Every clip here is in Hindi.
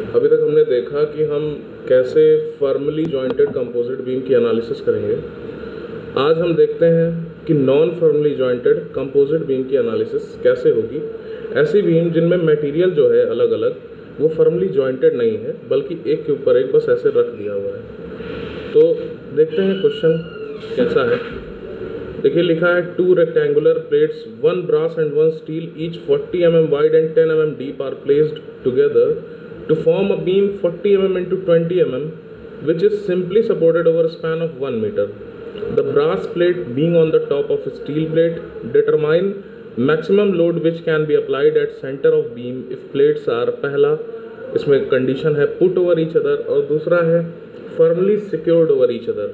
अभी तक हमने देखा कि हम कैसे फर्मली जॉइंटेड कंपोजिट बीम की एनालिसिस करेंगे। आज हम देखते हैं कि non firmly jointed composite beam की एनालिसिस कैसे होगी। ऐसी बीम जिनमें मटेरियल जो है अलग अलग वो फर्मली जॉइंटेड नहीं है, बल्कि एक के ऊपर एक बस ऐसे रख दिया हुआ है। तो देखते हैं क्वेश्चन कैसा है। देखिए लिखा है 2 rectangular plates, 1 brass and 1 steel, each 40 mm wide and 10 mm deep, are placed together to form a beam 40 mm into 20 mm, which is simply supported over a span of 1 meter. The brass plate being on the top of a steel plate, determine maximum load which can be applied at center of beam if plates are, पहला इसमें कंडीशन है put over each other और दूसरा है firmly secured over each other।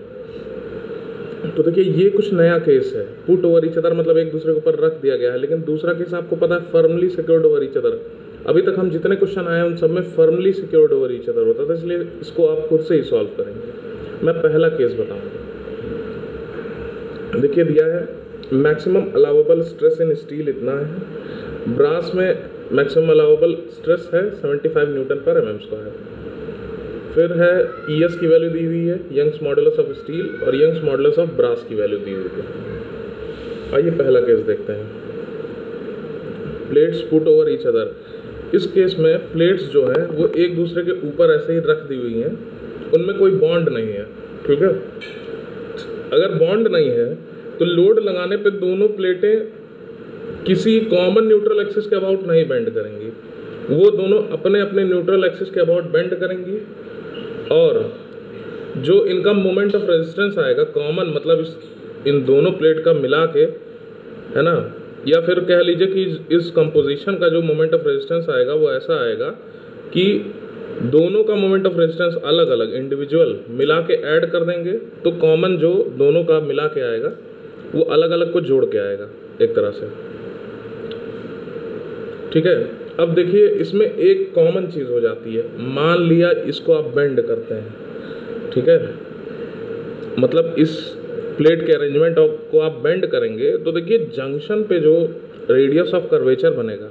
तो देखिए ये कुछ नया केस है। पुट ओवर ईच अदर मतलब एक दूसरे के ऊपर रख दिया गया है, लेकिन दूसरा केस आपको पता है firmly secured over each other. अभी तक हम जितने क्वेश्चन आए उन सब में firmly secured over each other होता था, इसलिए इसको आप खुद से ही सॉल्व करेंगे। मैं पहला केस बताऊंगा। देखिए दिया है maximum allowable stress in steel इतना है, ब्रास में मैक्सिमम अलाउेबल स्ट्रेस है 75 न्यूटन पर mm स्क्वायर। फिर है ES की वैल्यू दी हुई है, यंग्स मॉडुलस ऑफ स्टील, और यंग्स मॉडुलस ऑफ ब्रास की वैल्यू दी हुई है। आइए पहला केस देखते हैं, plates put over each other. इस केस में प्लेट्स जो है वो एक दूसरे के ऊपर ऐसे ही रख दी हुई हैं, उनमें कोई बॉन्ड नहीं है, ठीक है। अगर बॉन्ड नहीं है तो लोड लगाने पे दोनों प्लेटें किसी कॉमन न्यूट्रल एक्सिस के अबाउट नहीं बेंड करेंगी, वो दोनों अपने अपने न्यूट्रल एक्सिस के अबाउट बेंड करेंगी, और जो इनका मोमेंट ऑफ रेजिस्टेंस आएगा कॉमन, मतलब इन दोनों प्लेट का मिला के, है ना, या फिर कह लीजिए कि इस कंपोजिशन का जो मोमेंट ऑफ रेजिस्टेंस आएगा वो ऐसा आएगा कि दोनों का मोमेंट ऑफ रेजिस्टेंस अलग अलग इंडिविजुअल मिला के ऐड कर देंगे, तो कॉमन जो दोनों का मिला के आएगा वो अलग अलग को जोड़ के आएगा एक तरह से, ठीक है। अब देखिए इसमें एक कॉमन चीज़ हो जाती है, मान लिया इसको आप बेंड करते हैं, ठीक है, मतलब इस प्लेट के अरेंजमेंट को आप बेंड करेंगे तो देखिए जंक्शन पे जो रेडियस ऑफ कर्वेचर बनेगा,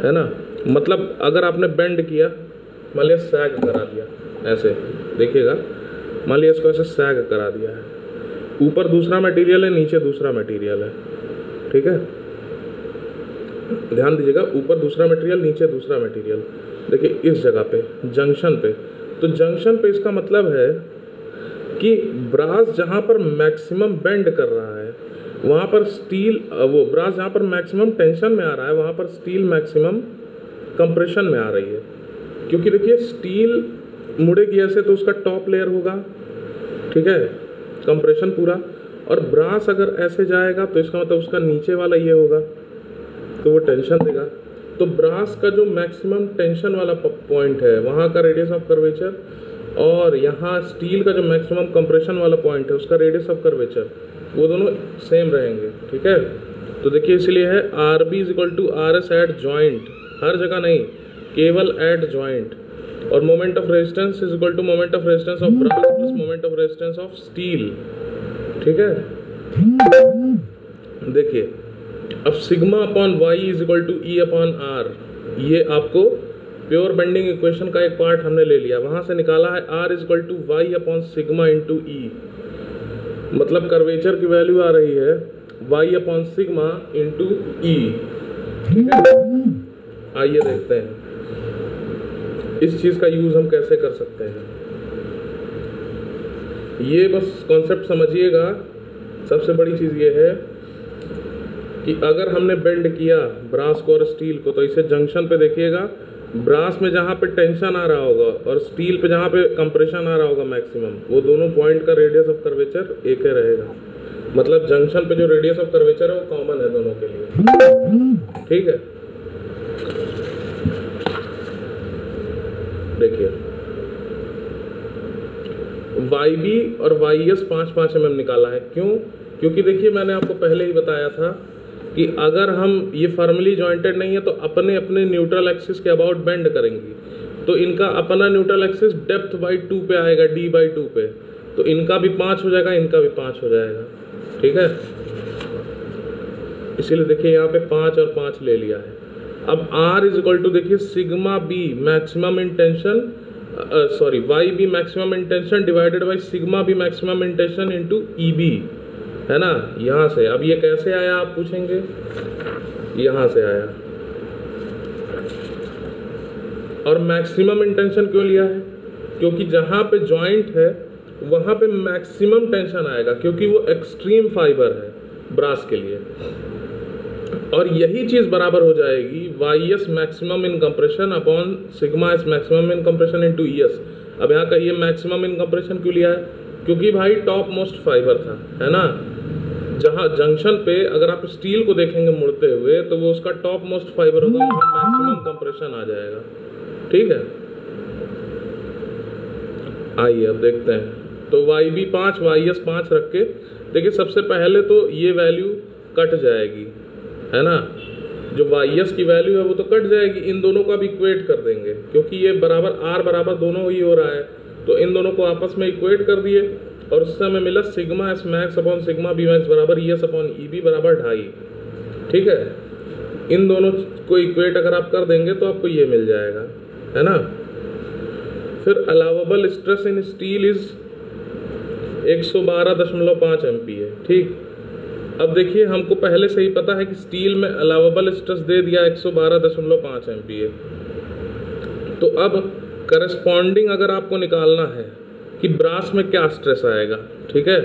है ना, मतलब अगर आपने बेंड किया, मान लिया सैग करा दिया ऐसे, देखिएगा मान लिया इसको ऐसे सैग करा दिया है, ऊपर दूसरा मटेरियल है नीचे दूसरा मटेरियल है, ठीक है, ध्यान दीजिएगा, ऊपर दूसरा मटेरियल नीचे दूसरा मटेरियल। देखिए इस जगह पे जंक्शन पे, तो जंक्शन पे इसका मतलब है कि ब्रास जहाँ पर मैक्सिमम बेंड कर रहा है वहाँ पर स्टील, वो ब्रास जहाँ पर मैक्सिमम टेंशन में आ रहा है वहाँ पर स्टील मैक्सिमम कंप्रेशन में आ रही है, क्योंकि देखिए स्टील मुड़ेगी ऐसे तो उसका टॉप लेयर होगा, ठीक है, कंप्रेशन पूरा, और ब्रास अगर ऐसे जाएगा तो इसका मतलब उसका नीचे वाला ये होगा तो वो टेंशन देगा। तो ब्रास का जो मैक्सिमम टेंशन वाला पॉइंट है वहाँ का रेडियस ऑफ कर्वेचर, और यहाँ स्टील का जो मैक्सिमम कंप्रेशन वाला पॉइंट है उसका रेडियस ऑफ कर्वेचर, वो दोनों सेम रहेंगे, ठीक है। तो देखिए इसलिए है RB = RS एट जॉइंट, हर जगह नहीं, केवल एट जॉइंट, और moment of resistance = moment of resistance of brass plus moment of resistance of steel, ठीक है। देखिए अब सिग्मा अपॉन Y = E/R, ये आपको प्योर बेंडिंग इक्वेशन का एक पार्ट हमने ले लिया, वहाँ से निकाला है R = Y/σ × E, मतलब कर्वेचर की वैल्यू आ रही है Y/σ × E, ठीक है। आइए देखते हैं इस चीज़ का यूज़ हम कैसे कर सकते हैं। ये बस कॉन्सेप्ट समझिएगा। सबसे बड़ी चीज़ ये है कि अगर हमने बेंड किया ब्रास को और स्टील को, तो इसे जंक्शन पे देखिएगा, ब्रास में जहाँ पे टेंशन आ रहा होगा और स्टील पे जहाँ पे कंप्रेशन आ रहा होगा मैक्सिमम, वो दोनों पॉइंट का रेडियस ऑफ कर्वेचर एक ही रहेगा, मतलब जंक्शन पे जो रेडियस ऑफ कर्वेचर है वो कॉमन है दोनों के लिए, ठीक है। देखिए YB और YS 5-5 mm निकाला है, क्यों? क्योंकि देखिए मैंने आपको पहले ही बताया था कि अगर हम ये फर्मली जॉइंटेड नहीं है तो अपने अपने न्यूट्रल एक्सिस के अबाउट बेंड करेंगी, तो इनका अपना न्यूट्रल एक्सिस डेप्थ बाई 2 पे आएगा, D/2 पे, तो इनका भी 5 हो जाएगा, इनका भी 5 हो जाएगा, ठीक है। इसीलिए देखिए यहाँ पे 5 और 5 ले लिया है। अब R इज इक्वल टू देखिए sigma B maximum in tension, sorry Y B maximum in tension divided by sigma B maximum in tension into E B, है ना। यहाँ से अब ये कैसे आया आप पूछेंगे, यहाँ से आया। और मैक्सिमम इंटेंशन क्यों लिया है, क्योंकि जहाँ पे जॉइंट है वहाँ पे मैक्सिमम टेंशन आएगा, क्योंकि वो एक्सट्रीम फाइबर है ब्रास के लिए। और यही चीज़ बराबर हो जाएगी Y S maximum in compression upon sigma S maximum in compression into E S. अब यहाँ का ये मैक्सिमम इन कंप्रेशन क्यों लिया है, क्योंकि भाई टॉप मोस्ट फाइबर था, है ना। जहाँ जंक्शन पे अगर आप स्टील को देखेंगे मुड़ते हुए तो वो उसका टॉप मोस्ट फाइबर होगा, वहाँ मैक्सिमम कंप्रेशन आ जाएगा, ठीक है। आइए अब देखते हैं। तो वाई बी 5 वाई एस 5 रख के देखिए, सबसे पहले तो ये वैल्यू कट जाएगी, है ना। जो वाई एस की वैल्यू है वो तो कट जाएगी, इन दोनों को अब इक्वेट कर देंगे, क्योंकि ये बराबर आर बराबर दोनों ही हो रहा है, तो इन दोनों को आपस में इक्वेट कर दिए और उससे हमें मिला sigma S max upon sigma B max बराबर E S upon E B बराबर 2.5, ठीक है। इन दोनों को इक्वेट अगर आप कर देंगे तो आपको ये मिल जाएगा, है ना। फिर allowable stress in steel is 112.5 MPa, ठीक। अब देखिए हमको पहले से ही पता है कि स्टील में अलाउेबल स्ट्रेस दे दिया 112.5 MPa। तो अब करस्पॉन्डिंग अगर आपको निकालना है कि ब्रास में क्या स्ट्रेस आएगा, ठीक है,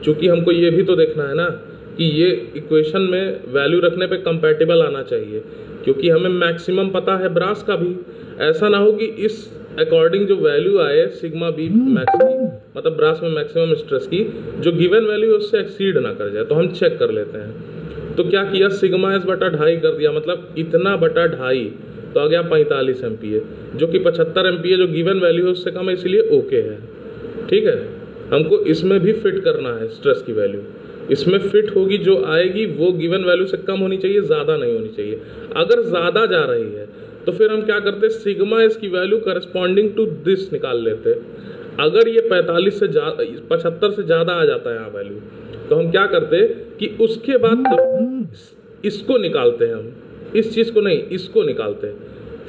चूंकि हमको ये भी तो देखना है ना कि ये इक्वेशन में वैल्यू रखने पे कंपैटिबल आना चाहिए, क्योंकि हमें मैक्सिमम पता है ब्रास का भी। ऐसा ना हो कि इस अकॉर्डिंग जो वैल्यू आए सिग्मा बी मैक्स की, मतलब ब्रास में मैक्सिमम स्ट्रेस की, जो गिवन वैल्यू है उससे एक्सीड ना कर जाए। तो हम चेक कर लेते हैं। तो क्या किया, सिग्मा एस बटा 2.5 कर दिया, मतलब इतना बटा 2.5, तो आ गया 45 MPa, जो कि 75 MPa जो गिवन वैल्यू है उससे कम है, इसलिए ओके है, ठीक है। हमको इसमें भी फिट करना है स्ट्रेस की वैल्यू, इसमें फिट होगी जो आएगी वो गिवन वैल्यू से कम होनी चाहिए, ज़्यादा नहीं होनी चाहिए। अगर ज़्यादा जा रही है तो फिर हम क्या करते, सिग्मा एस की वैल्यू करस्पॉन्डिंग टू दिस निकाल लेते। अगर ये 45 से 75 से ज़्यादा आ जाता है यहाँ वैल्यू, तो हम क्या करते कि उसके बाद तब इसको निकालते हैं हम, इस चीज़ को नहीं, इसको निकालते,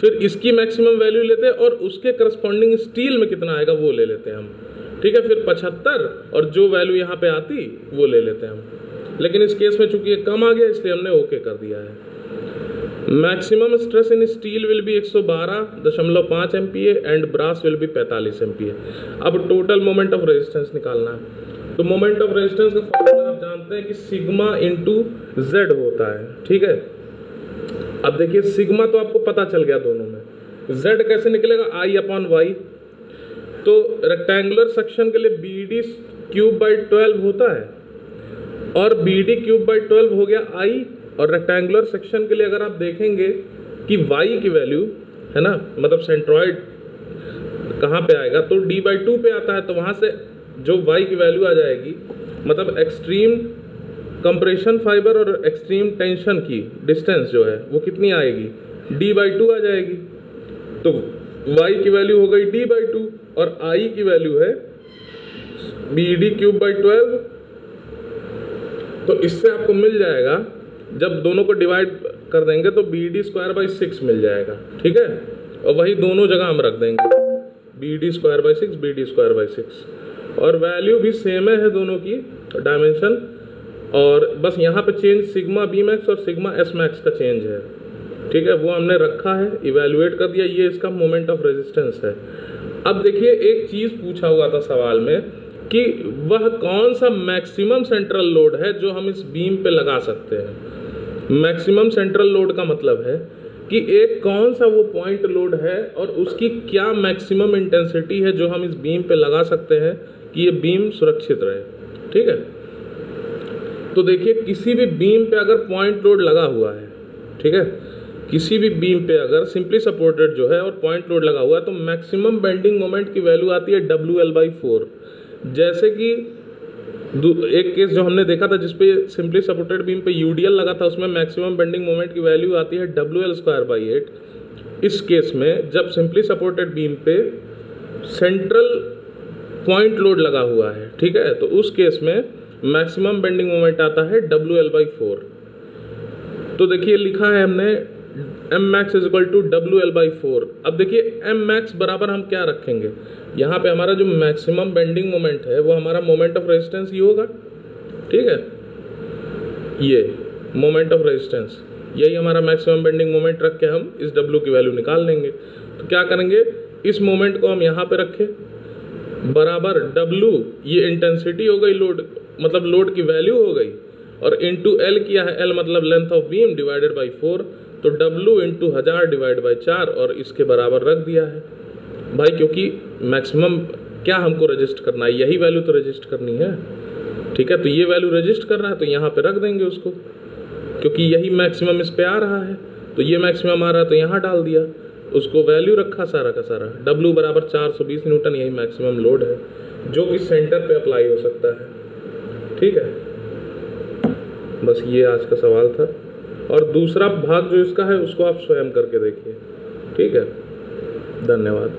फिर इसकी मैक्सिमम वैल्यू लेते हैं और उसके करस्पॉन्डिंग स्टील में कितना आएगा वो ले लेते हैं हम, ठीक है। फिर 75 और जो वैल्यू यहाँ पे आती वो ले लेते हैं हम। लेकिन इस केस में चूंकि ये कम आ गया इसलिए हमने ओके कर दिया है। Maximum stress in steel will be 112.5 MPa and brass will be 45 MPa। अब टोटल मोमेंट ऑफ रेजिस्टेंस निकालना है। तो मोमेंट ऑफ रेजिस्टेंस का फॉर्मूला आप जानते हैं कि सिग्मा इंटू जेड होता है, ठीक है। अब देखिए सिग्मा तो आपको पता चल गया दोनों में, जेड कैसे निकलेगा, आई अपॉन वाई। तो रेक्टेंगुलर सेक्शन के लिए BD क्यूब बाई 12 होता है और BD क्यूब बाई 12 हो गया आई, और रेक्टेंगुलर सेक्शन के लिए अगर आप देखेंगे कि y की वैल्यू है ना, मतलब सेंट्रॉइड कहाँ पे आएगा तो D/2 पे आता है, तो वहाँ से जो y की वैल्यू आ जाएगी, मतलब एक्सट्रीम कंप्रेशन फाइबर और एक्सट्रीम टेंशन की डिस्टेंस जो है वो कितनी आएगी, D/2 आ जाएगी। तो y की वैल्यू हो गई D/2 और I की वैल्यू है BD क्यूब बाई 12। तो इससे आपको मिल जाएगा, जब दोनों को डिवाइड कर देंगे तो BD स्क्वायर बाई 6 मिल जाएगा, ठीक है। और वही दोनों जगह हम रख देंगे, BD square by 6 BD square by 6, और वैल्यू भी सेम है दोनों की डायमेंशन, और बस यहाँ पे चेंज सिग्मा बी मैक्स और सिग्मा एस मैक्स का चेंज है, ठीक है। वो हमने रखा है, इवेल्युएट कर दिया, ये इसका मोमेंट ऑफ रेजिस्टेंस है। अब देखिए एक चीज़ पूछा हुआ था सवाल में कि वह कौन सा मैक्सिमम सेंट्रल लोड है जो हम इस बीम पे लगा सकते हैं। मैक्सिमम सेंट्रल लोड का मतलब है कि एक कौन सा वो पॉइंट लोड है और उसकी क्या मैक्सिमम इंटेंसिटी है जो हम इस बीम पे लगा सकते हैं कि ये बीम सुरक्षित रहे, ठीक है। तो देखिए किसी भी बीम पे अगर पॉइंट लोड लगा हुआ है, ठीक है, किसी भी बीम पे अगर सिंपली सपोर्टेड जो है और पॉइंट लोड लगा हुआ है, तो मैक्सिमम बेंडिंग मोमेंट की वैल्यू आती है WL/4। जैसे कि एक केस जो हमने देखा था जिसपे सिंपली सपोर्टेड बीम पे UDL लगा था, उसमें मैक्सिमम बेंडिंग मोमेंट की वैल्यू आती है WL²/8। इस केस में जब सिंपली सपोर्टेड बीम पे सेंट्रल पॉइंट लोड लगा हुआ है, ठीक है, तो उस केस में मैक्सिमम बेंडिंग मोमेंट आता है WL/4। तो देखिए लिखा है हमने M max is equal to WL/4। अब देखिए एम मैक्स बराबर हम क्या रखेंगे, यहाँ पे हमारा जो मैक्सिमम बेंडिंग मोमेंट है वो हमारा मोमेंट ऑफ रेजिस्टेंस ही होगा, ठीक है, ये मोमेंट ऑफ रेजिस्टेंस, यही हमारा मैक्सिमम बेंडिंग मोमेंट रख के हम इस W की वैल्यू निकाल लेंगे। तो क्या करेंगे, इस मोमेंट को हम यहाँ पे रखें बराबर W, ये इंटेंसिटी हो गई लोड, मतलब लोड की वैल्यू हो गई, और इंटू L किया है, L मतलब length of beam divided by 4, तो W इंटू 1000 डिवाइड बाई 4 और इसके बराबर रख दिया है भाई, क्योंकि मैक्सिमम क्या हमको रजिस्ट करना है, यही वैल्यू तो रजिस्ट करनी है, ठीक है। तो ये वैल्यू रजिस्ट कर रहा है तो यहाँ पे रख देंगे उसको, क्योंकि यही मैक्सिमम इस पे आ रहा है, तो ये मैक्सिमम आ रहा है तो यहाँ डाल दिया, उसको वैल्यू रखा सारा का सारा, W बराबर 420 न्यूटन, यही मैक्सिमम लोड है जो कि सेंटर पे अप्लाई हो सकता है, ठीक है। बस ये आज का सवाल था, और दूसरा भाग जो इसका है उसको आप स्वयं करके देखिए, ठीक है। धन्यवाद।